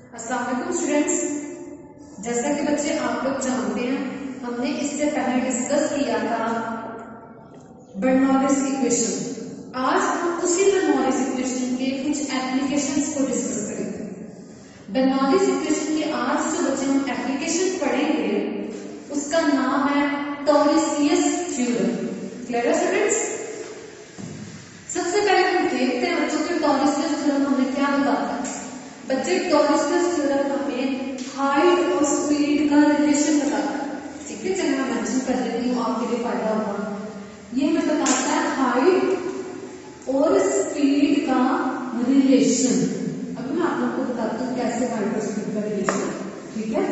अस्सलाम वालेकुम स्टूडेंट्स। जैसा कि बच्चे आप लोग जानते हैं, हमने इससे पहले डिस्कस किया था बर्नौलीज इक्वेशन। आज हम उसी बर्नौलीज इक्वेशन के कुछ एप्लीकेशंस को डिस्कस करेंगे। बर्नौलीज इक्वेशन के आज जो बच्चे हम एप्लीकेशन पढ़ेंगे उसका नाम है टॉरिसियस थ्योरम। क्लियर है स्टूडेंट्स? सबसे पहले हम देखते हैं बच्चों के टॉरिसियस थ्योरम हमें क्या बताता है। बच्चे टॉरिसियस थ्योरम हमें हाइट और स्पीड का रिलेशन बताता है। ठीक है, चलिए मैं मेंशन कर देती हूँ, आपके लिए फायदा होगा। ये हमें बताता है हाइट और स्पीड का रिलेशन। अभी मैं आप लोगों को बताती हूँ कैसे हाइट और स्पीड का रिलेशन। ठीक है,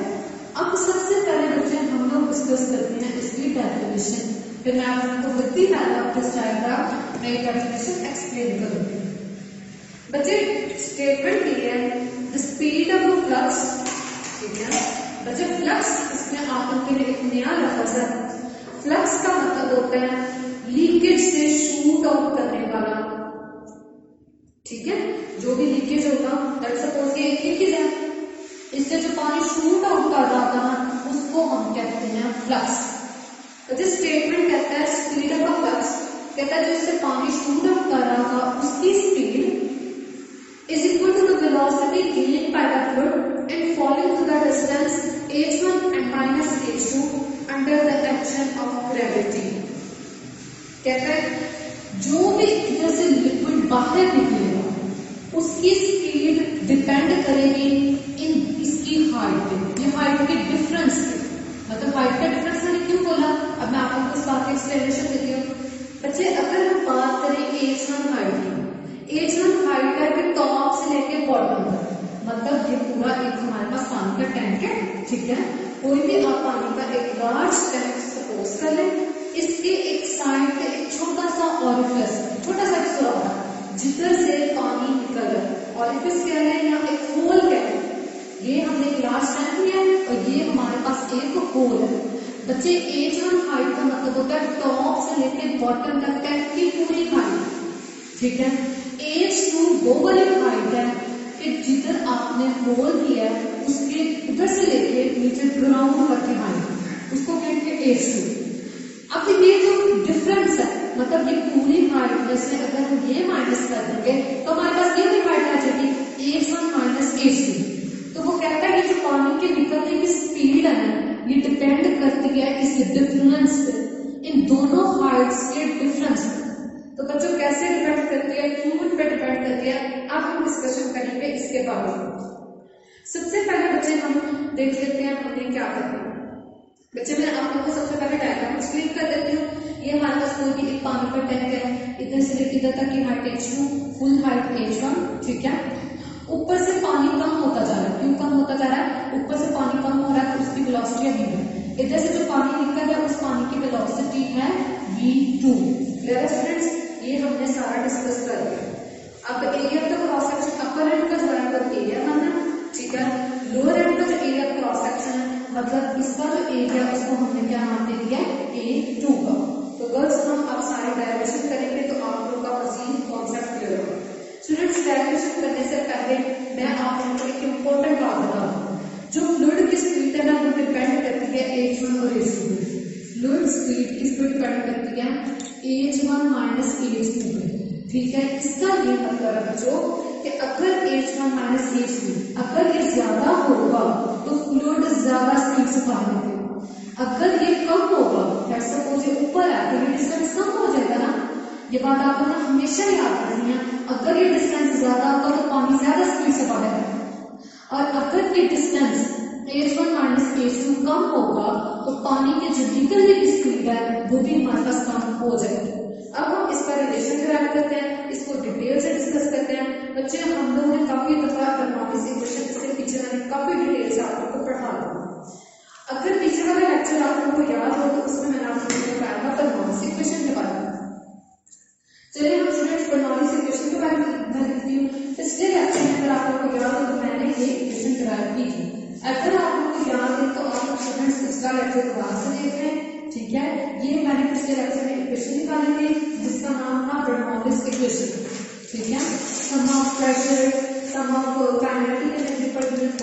अब सबसे पहले बच्चे हम लोग डिस्कस करते हैं इसकी डेफिनेशन, फिर मैं आप लोगों को with the help of this diagram मैं डेफिनेशन एक्सप्लेन करूंगी। बच्चे स्टेटमेंट दी है the speed of the flux. ठीक है बच्चे, फ्लक्स इसमें आप लोगों के लिए एक नया लफ्ज है। फ्लक्स का मतलब होता है लीकेज से शूट आउट करने वाला। ठीक है, जो भी लीकेज होगा, लेट्स सपोज ये एक लीकेज है, इससे जो पानी शूट आउट कर रहा था ना उसको हम कहते हैं फ्लक्स। बच्चे स्टेटमेंट कहता है स्पीड ऑफ द फ्लक्स, कहता है जो इससे पानी शूट आउट कर रहा था उसकी speed is equal to the velocity gained by the fluid in falling through the distance h1 and minus h2 under the action of gravity। कहता है जो भी इधर से लिक्विड बाहर निकलेगा उसकी स्पीड डिपेंड करेगी इन इसकी हाइट पे, ये हाइट के डिफरेंस पे। मतलब हाइट का डिफरेंस मैंने क्यों बोला, अब मैं आपको इस बात की एक्सप्लेनेशन देती हूँ। बच्चे अगर हम बात करें h1 हाइट की, h1 हाइट है कि टॉप से लेके बॉटम तक, मतलब ये पूरा एक हमारे पास पानी का टैंक है। ठीक है, कोई भी आप पानी का एक लार्ज टैंक सपोज कर लें, इसके एक साइड पे एक छोटा सा ऑरिफिस, छोटा सा सुराख जिधर से पानी निकल रहा है, ऑरिफिस कह रहे हैं या एक होल कह रहे हैं। ये हमने एक लार्ज टैंक लिया है और ये हमारे पास एक होल है। बच्चे h1 हाइट का मतलब होता है टॉप से लेके बॉटम तक टैंक की पूरी हाइट। ठीक है, h2 वो वाली हाइट है कि जिधर आपने होल किया है उसके उधर से लेके नीचे ग्राउंड तक की हाइट, उसको कहेंगे h2। अब ये जो डिफरेंस है, मतलब ये पूरी हाइट में से अगर हम ये माइनस कर देंगे तो हमारे पास ये वाली हाइट आ जाएगी h1 माइनस h2। तो वो कहता है कि जो पानी के निकलने की स्पीड है ये डिपेंड करती है इस डिफरेंस पे, इन दोनों हाइट्स के डिफरेंस पे। तो बच्चों कैसे डिपेंड करती है, क्यों पे डिपेंड करती है, अब हम डिस्कशन करेंगे इसके बारे में। सबसे पहले बच्चे हम देख लेते हैं हमें क्या करना है। बच्चे मैं आप लोगों को सबसे पहले डायग्राम एक्सप्लेन कर देती हूँ। ये हमारे पास कोई भी एक पानी का टैंक है, इधर से लेकर इधर तक की height h2, full height h1। ठीक है, ऊपर से पानी कम होता जा रहा है। क्यों कम होता जा रहा है? ऊपर से पानी कम हो रहा है तो उसकी वेलोसिटी अभी है। इधर से जो पानी निकल रहा है उस पानी की वेलोसिटी है v2। क्लियर है स्टूडेंट्स? ये हमने सारा डिस्कस कर लिया। अब area of the cross section, upper and का जो है वो एरिया माना। ठीक है, लोअर एंड का जो एरिया ऑफ क्रॉस सेक्शन है, मतलब इसका जो एरिया उसको हमने क्या नाम दे दिया a2 का। तो गर्ल्स हम अब सारे डेरिवेशन करेंगे तो आप लोगों का मजीद कॉन्सेप्ट क्लियर होगा। स्टूडेंट्स डेरिवेशन करने से पहले मैं आप लोगों को एक इम्पोर्टेंट बात बता दूं, जो फ्लूइड की स्पीड है ना वो डिपेंड करती है h1 और h2 पे। फ्लूइड स्पीड किस पे डिपेंड करती है? h1 माइनस h2 पे। ठीक है, इसका ये मतलब है बच्चों कि अगर h1 माइनस h2 अगर ये ज्यादा होगा तो फ्लूइड ज्यादा स्पीड से बाहर निकलेगा। अगर ये कम होगा, लेट्स सपोज ये ऊपर है तो ये डिस्टेंस कम हो जाएगा ना। ये बात आपको ना हमेशा याद रखनी है। अगर ये डिस्टेंस ज्यादा होगा तो पानी ज्यादा स्पीड से बाहर आएगा, और अगर ये डिस्टेंस h1 माइनस h2 कम होगा तो पानी की जो निकलने की स्पीड है वो भी हमारे पास कम हो जाएगी। अब हम इसका रिलेशन डिराइव करते हैं, इसको डिटेल से डिस्कस करते हैं। बच्चे हम लोगों ने काफी दफा बर्नौलीज इक्वेशन इसके पीछे मैंने काफी डिटेल से आप लोगों को पढ़ा दिया। अगर पीछे वाला लेक्चर आप लोगों को याद हो तो उसमें मैंने आप लोगों को बताया था बर्नौलीज इक्वेशन के बारे में। चलिए हम स्टूडेंट्स बर्नौलीज इक्वेशन के बारे में देखती हूँ। पिछले लेक्चर में अगर आप लोगों को याद हो तो मैंने ये इक्वेशन डिराइव की थी। अगर आप लोगों को याद है तो आप लोग स्टूडेंट्स इसका लेक्चर दोबारा से देख लें। ठीक है, ये मैंने पिछले लेक्चर में इक्वेशन निकाली थी जिसका नाम था बर्नौलीज इक्वेशन। ठीक है, sum of pressure, sum of kinetic energy per unit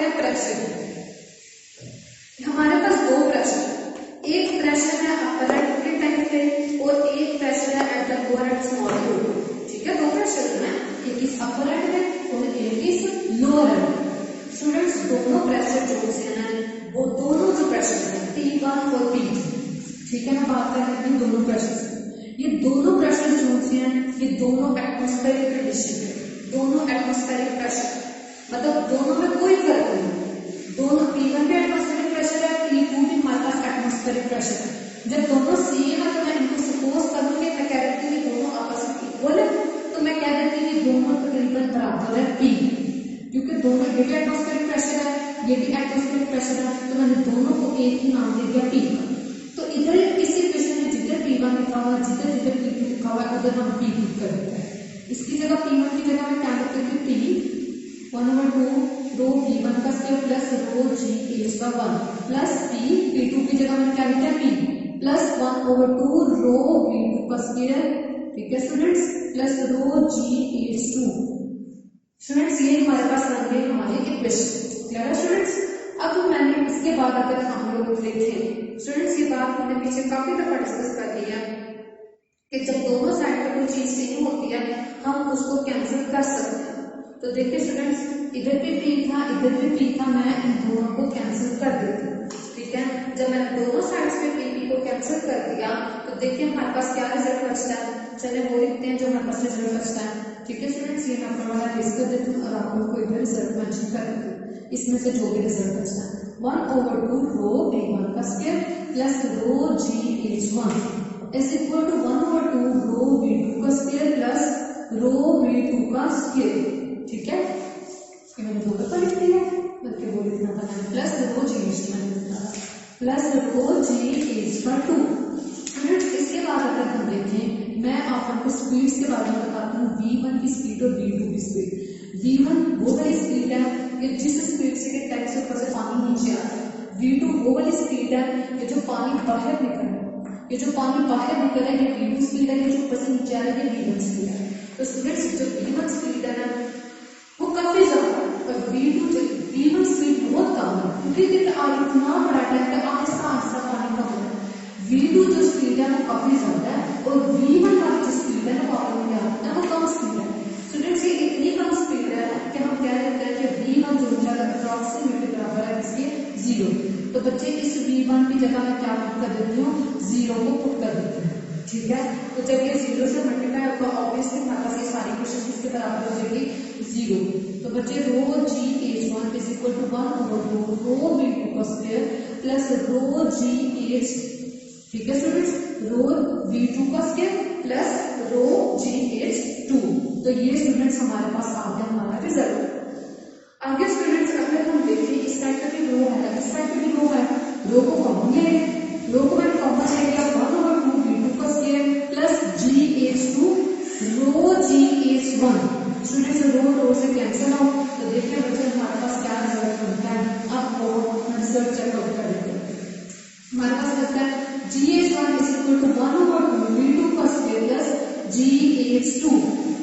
atmospheric pressure, हमारे पास दो प्रेशर, एक प्रेशर है अपर एट के टाइम पे और एक प्रेशर है at the lower eight small flow. ठीक है, दो प्रेशर है, एक इस अपर एट में और एक इस लोअर एट। स्टूडेंट्स दोनों प्रेशर जो है वो दोनों जो प्रेशर है P1 और P2, ठीक है, मैं बात कर रही हूँ दोनों प्रेशर से। ये दोनों प्रेशर जो हैं ये दोनों एटमॉस्फेरिक कंडीशन है, दोनों एटमॉस्फेरिक प्रेशर, मतलब दोनों में कोई फर्क नहीं। दोनों P1 भी एटमॉस्फेरिक प्रेशर है, P2 भी हमारे पास एटमॉस्फेरिक प्रेशर है। जब दोनों सेम है तो मैं इनको सपोज करूंगी, मैं कह देती हूँ दोनों आपस में इक्वल है, तो मैं कह देती हूँ दोनों तकरीबन बराबर है P, क्योंकि दोनों ये भी एटमॉस्फेरिक प्रेशर है ये भी एटमॉस्फेरिक प्रेशर है, तो मैंने दोनों को एक ही नाम दे दिया P का। तो इधर इस इक्वेशन में जिधर P1 लिखा हुआ जिधर जिधर P2 लिखा हुआ उधर हम P पुट कर देते हैं। इसकी जगह P1 की जगह मैं क्या लिखती हूँ P 1/2 रो P1 का स्क्वायर प्लस रो G का 1 प्लस P2 की जगह मैंने क्या लिखा है P प्लस 1/2 रो V2 का स्क्वायर, ठीक है स्टूडेंट्स, प्लस रो G2। स्टूडेंट्स ये हमारे पास बन गई हमारी इक्वेशन, क्लियर है स्टूडेंट्स। अब मैंने इसके बाद अगर हम लोग देखें स्टूडेंट्स, ये बात हमने पीछे काफी दफा डिस्कस कर ली है कि जब दोनों साइड पर कोई चीज सेम होती है हम उसको कैंसिल कर सकते हैं। तो देखिए स्टूडेंट्स इधर भी P था इधर भी P था, मैं इन दोनों को कैंसिल कर देती हूँ, ठीक है। जब मैंने दोनों साइड्स पे P को कैंसिल कर दिया तो देखिए हमारे पास क्या रिजल्ट बचता है, चले वो लिखते हैं जो हमारे पास रिजल्ट बचता है, ठीक है स्टूडेंट्स। ये मैं अपना वाला रेस कर देती हूँ और आप लोग को इधर रिजल्ट मेंशन कर देती हूँ। इसमें से जो भी रिजल्ट बचता है 1/2 रो P1 का square plus rho G1 is equal to 1/2 rho V2 का स्क्वायर प्लस रो V2 का स्क्वायर, ठीक है। मैंने दो पेपर लिख दिया बल्कि वो लिखना था प्लस रो G1 प्लस रो G2। इसके बाद अगर हम देखें मैं आपको स्पीड्स के बारे में बताती हूँ, V1 की स्पीड और V2 की स्पीड। V1 वो वाली स्पीड है कि जिस स्पीड से कि टैंक से ऊपर से पानी नीचे आता है, V2 वो वाली स्पीड है कि जो पानी बाहर निकल रहा है, ये जो पानी बाहर निकल रहा है ये V2 स्पीड है, ये जो ऊपर से नीचे आ रहा है ये V1 स्पीड है। तो स्टूडेंट्स जो V1 स्पीड है ना वो काफी ज्यादा है और V1 स्पीड बहुत कम है, क्योंकि इतना बड़ा टैंक है आहिस्ता आहिस्ता पानी कम है। V2 जो स्पीड है वो काफी ज्यादा है और V1 वाली जो स्पीड है ना वो आपको क्या होता है वो कम स्पीड है। स्टूडेंट्स ये इतनी कम स्पीड है कि हम कह देते हैं कि V1 जो है अप्रॉक्सीमेटली बराबर है इसके 0। तो बच्चे इस V1 की जगह मैं क्या पुट कर देती हूँ 0 को पुट कर देती हूँ, ठीक है। तो जब ये 0 से मल्टीप्लाई होगा ऑब्वियसली हमारे पास ये सारी इक्वेशन किसके बराबर हो जाएगी 0। तो बच्चे rho G1 is equal to 1/2 rho V2 का स्क्वायर प्लस रो G, ठीक है स्टूडेंट्स, रो V2 का स्क्वायर प्लस रो G2। तो ये स्टूडेंट्स हमारे पास आ गया हमारा रिजल्ट। आगे स्टूडेंट्स अगर हम देखें इस साइड पे भी रो है इस साइड पे भी रो है, रो को कॉमन ले, रो को मैंने कॉमन ले लिया 1/2 V2 का स्क्वायर प्लस G2 रो G1। स्टूडेंट्स रो से कैंसिल आउट, तो देखिए बच्चे हमारे पास क्या रिजल्ट बनता है। अब वो रिजल्ट चेकआउट कर लेते हैं। हमारे पास बनता है G1 is equal to 1/2 V2 का स्क्वायर प्लस G2।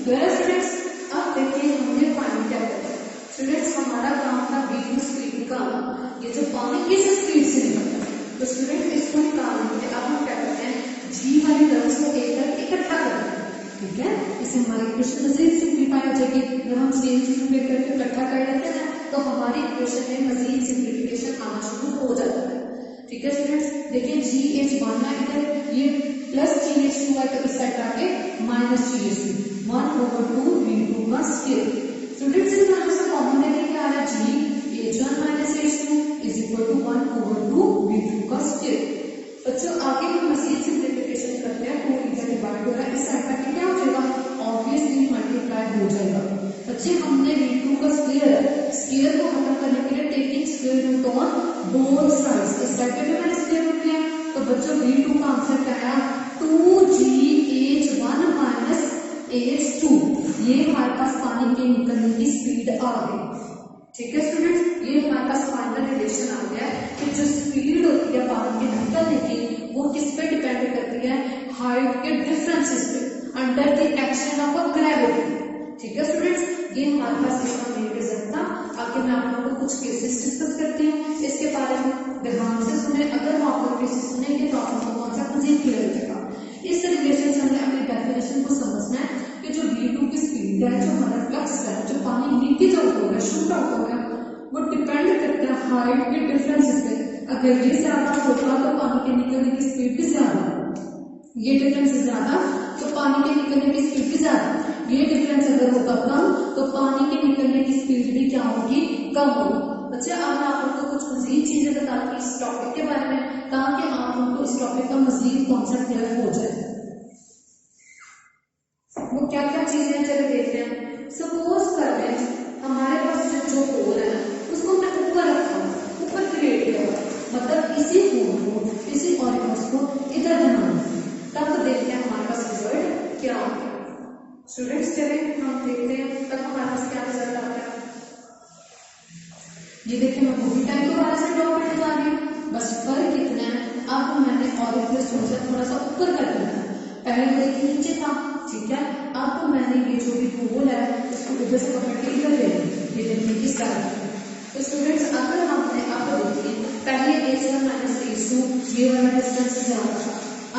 स्टूडेंट्स अब देखिए हमने फाइंड क्या किया स्टूडेंट्स, हमारा काम था V2 स्पीड का, ये जो पानी किस स्पीड से निकलता है, तो स्टूडेंट्स इसको निकालने के लिए अब हम क्या करते हैं G वाली टर्म्स को एक तरफ इकट्ठा करते हैं, ठीक है। इससे हमारी इक्वेशन मजीद सिंप्लीफाई हो जाएगी। जब हम सेम चीज को लेकर के इकट्ठा कर लेते हैं तो हमारी इक्वेशन में मजीद सिंप्लीफिकेशन आना शुरू हो जाता है, ठीक है स्टूडेंट्स। देखिए GH1 है इधर, ये प्लस GH2 है तो इस साइड आके माइनस GH2 1/2 V2 का स्क्वायर। स्टूडेंट्स इन दोनों से कॉमन लेके क्या आ रहा है GH1 minus H2 is equal to 1/2 V2 का स्क्वायर। बच्चों आगे हम मजीद सिंप्लीफिकेशन करते हैं, 2 इधर डिवाइड हो रहा है इस साइड का क्या हो जाएगा ऑब्वियसली मल्टीप्लाई हो जाएगा। बच्चे हमने V2 का स्क्वायर को खत्म करने के लिए taking square root on both sides, इस साइड पे भी मैंने स्क्वायर रूट लिया, तो बच्चों V2 का आंसर क्या आया 2GH1 माइनस H2। ये हमारे पास पानी के निकलने की स्पीड आ गई, ठीक है स्टूडेंट्स। ये हमारे पास फाइनल रिलेशन आ गया कि जो स्पीड होती है पानी के निकलने की वो किस पे डिपेंड करती है हाइट के डिफरेंसेस पे under the action of a gravity, ठीक है स्टूडेंट्स। ये हमारे पास इसका मेन रिजल्ट था। आगे मैं आप लोगों को कुछ केसेस अगर वो आप लोग किसी सुनेंगे तो आप लोगों को कॉन्सेप्ट मजीद क्लियर हो जाएगा। इस रिलेशन से हमने अपनी डेफिनेशन को समझना है कि जो V2 की स्पीड है, जो हमारा फ्लक्स है, जो पानी लीकेज आउट हो रहा है, शूट आउट हो रहा है, वो डिपेंड करता है हाइट के डिफरेंसेस पे। अगर ये ज्यादा होगा तो पानी के निकलने की स्पीड भी ज्यादा, ये डिफरेंस ज्यादा तो पानी के निकलने की स्पीड भी ज्यादा, ये डिफरेंस अगर होगा कम तो पानी के निकलने की स्पीड भी क्या होगी, कम होगी। बच्चे अब मैं आप लोगों को कुछ मजीद चीजें बताती हूँ इस टॉपिक के बारे में, ताकि आप लोगों को इस टॉपिक का मजीद कॉन्सेप्ट क्लियर हो जाए। वो क्या क्या चीजें हैं चलो देखते हैं। सपोज कर लें हमारे पास जो होल है उसको मैं ऊपर रखा हूँ, ऊपर क्रिएट किया हुआ, मतलब इसी होल को, इसी ऑरिकल्स को इधर बनाना, तब देखते हैं हमारे पास रिजल्ट क्या होगा। स्टूडेंट्स चले हम देखते हैं तब हमारे पास क्या रिजल्ट आता है। ये देखिए मैं मूवी टाइम दोबारा से ड्रॉ करने जा रही हूँ, बस फर्क कितना है, अब मैंने ऑरिकल्स को थोड़ा सा ऊपर कर दिया है, पहले तो देखिए नीचे था, ठीक है। अब तो मैंने ये जो भी होल है उसको इधर से पकड़ के इधर ले लिया, ये देखिए किस तरह। तो स्टूडेंट्स अगर हमने अब देखिए पहले H1 माइनस H2 ये वाला डिस्टेंस ज्यादा था,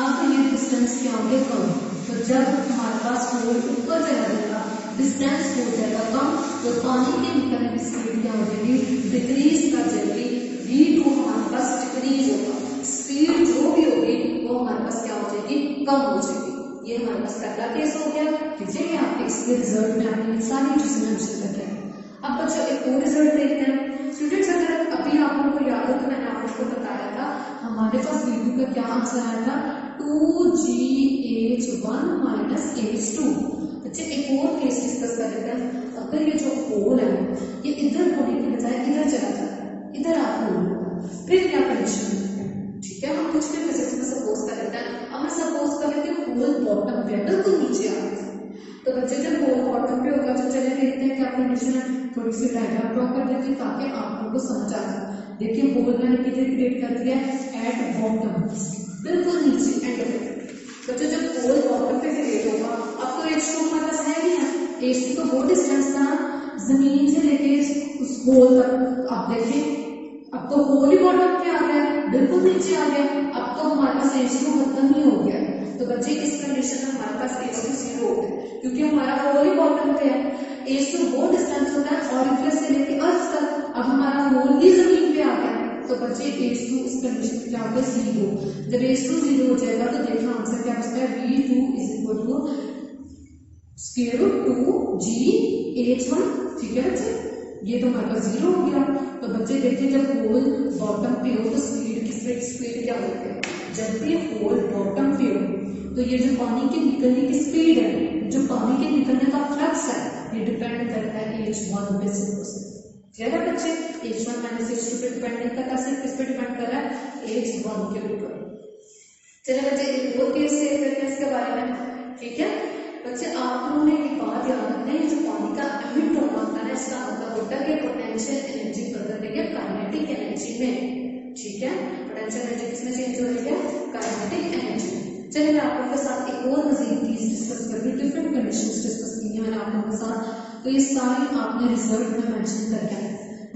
अब ये डिस्टेंस क्या हो गया कम। तो जब हमारे पास होल ऊपर चला जाएगा, डिस्टेंस हो जाएगा कम, तो पानी के निकलने की स्पीड क्या हो जाएगी, डिक्रीज कर जाएगी। V2 हमारे पास डिक्रीज होगा, स्पीड जो भी होगी वो हमारे पास क्या हो जाएगी, कम हो जाएगी। ये हमारे पास पहला केस हो गया, ठीक है। यहाँ पे इसके रिजल्ट में आपने सारी चीजें मेंशन करके हैं। अब बच्चों एक और रिजल्ट देखते हैं। स्टूडेंट्स अगर अभी आप लोगों को याद हो तो मैंने आप लोगों को बताया था हमारे पास V2 का क्या आंसर आया था, 2GH1 माइनस H2। अच्छा एक और केस डिस्कस कर लेते हैं। अगर ये जो होल है ये इधर होने की बजाय इधर चला जाता है, इधर आप होल फिर क्या कंडीशन है, ठीक है। हम कुछ भी फिजिक्स में सपोज कर लेते हैं। अब मैं सपोज कर लेती हूँ होल बॉटम पे बिल्कुल नीचे आ गया, तो बच्चे जब होल बॉटम पे होगा तो चले देखते हैं क्या कंडीशन है। थोड़ी सी डायग्राम ड्रॉ कर देती हूँ ताकि आप लोगों को समझ आ जाए। देखिए होल मैंने किधर क्रिएट कर दिया है, एट बॉटम, बिल्कुल नीचे एंड पे। बच्चों जब होल बॉटम पे क्रिएट होगा, अब तो H2 हमारे पास है नहीं है, H2 तो वो डिस्टेंस था जमीन से लेके उस होल तक। आप देखिए अब तो होल ही बॉटम पे आ गया, बिल्कुल नीचे आ गया, अब तो हमारे पास H2 खत्म ही हो गया। तो बच्चे इस कंडीशन में हमारे पास H2 0 हो गया, क्योंकि हमारा होल ही बॉटम पे है। H2 वो डिस्टेंस होता है ऑरिकल से लेके अर्थ तक, अब हमारा होल ही जमीन पे आ गया, तो बच्चे H2 इस कंडीशन में क्या होगा, 0। जब H2 0 हो जाएगा तो देखना आंसर क्या बचता है, V2 is equal to square root 2GH1, ठीक है बच्चे। ये तो हमारे पास 0 हो गया। तो बच्चे देखिए जब होल बॉटम पे हो तो स्पीड क्या होती है, जब भी होल बॉटम पे हो तो ये जो पानी के निकलने की स्पीड है, जो पानी के निकलने का फ्लक्स है, ये डिपेंड करता है H1 पे से। क्लियर है बच्चे, H1 माइनस H2 पे डिपेंड नहीं करता, सिर्फ किस पे डिपेंड कर रहा है, H1 के ऊपर। चलिए बच्चे एक और केस देख लेते हैं इसके बारे में, ठीक है। बच्चे आप लोगों ने एक बात याद रखना है, जो पानी का एमिट होता है इसका मतलब होता है कि पोटेंशियल एनर्जी बदल रही है काइनेटिक एनर्जी में, ठीक है। पोटेंशियल एनर्जी किसमें चेंज हो रही है, काइनेटिक एनर्जी। चलिए मैं आप लोगों के साथ एक और मजीद चीज डिस्कस कर रही हूँ, डिफरेंट कंडीशंस डिस्कस की है मैंने आप लोगों के साथ, तो ये सारी आपने रिजल्ट में मेंशन करके आए।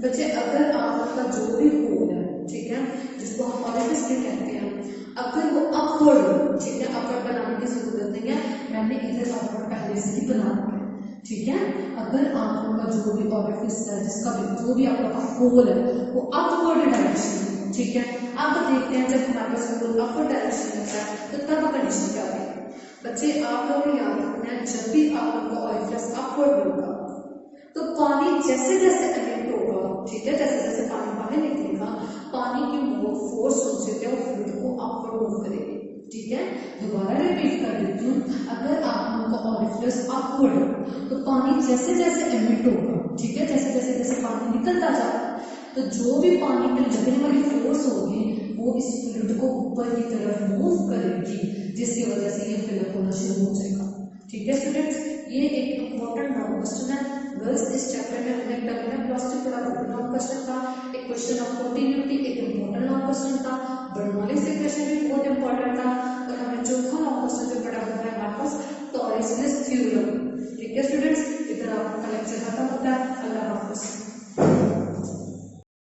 बच्चे अगर आप लोग का जो भी होल है, ठीक है, जिसको हम ऑरिफिस भी कहते हैं, अगर वो अपवर्ड, ठीक है, अपवर्ड बनाने की जरूरत नहीं है, मैंने इधर अपवर्ड पहले से ही बना दिया, ठीक है। अगर आप लोगों का जो भी ऑरिफिस है, जिसका भी जो भी आप लोग का होल है वो अपवर्ड डायरेक्शन, ठीक है। अब देखते हैं जब हमारे पास होल अपवर्ड डायरेक्शन होता है तो तब कंडीशन क्या होगी। बच्चे आप लोगों को याद रखना है, जब भी आप लोग का ऑरिफिस अपवर्ड होगा तो पानी जैसे जैसे एमिट होगा, ठीक है, जैसे जैसे पानी बाहर निकलेगा, पानी की मूव फोर्स होती है वो फ्लूइड को अपवर्ड मूव करेगी, ठीक है। दोबारा रिपीट कर देती हूँ, अगर आप लोगों का ऑरिफिस अपवर्ड है तो पानी जैसे जैसे एमिट होगा, ठीक है, जैसे जैसे पानी निकलता जाएगा तो जो भी पानी में लगने वाली फोर्स होगी वो इस फ्लूइड को ऊपर की तरफ मूव करेगी, जिसकी वजह से ये फिलअप होना शुरू हो जाएगा, ठीक है स्टूडेंट्स। ये एक इंपॉर्टेंट लॉन्ग क्वेश्चन है गर्ल्स, इस चैप्टर में हमने टर्मिनल वेलोसिटी पढ़ा, लॉन्ग क्वेश्चन था, एक क्वेश्चन ऑफ कंटिन्यूटी, एक इंपॉर्टेंट लॉन्ग क्वेश्चन था, बर्नौलीज इक्वेशन भी बहुत इंपॉर्टेंट था, और हमने चौथा लॉन्ग क्वेश्चन जो पढ़ा हुआ है हमारे पास टॉरिस थ्योरम, ठीक है स्टूडेंट्स। इधर आपका लेक्चर खत्म होता है।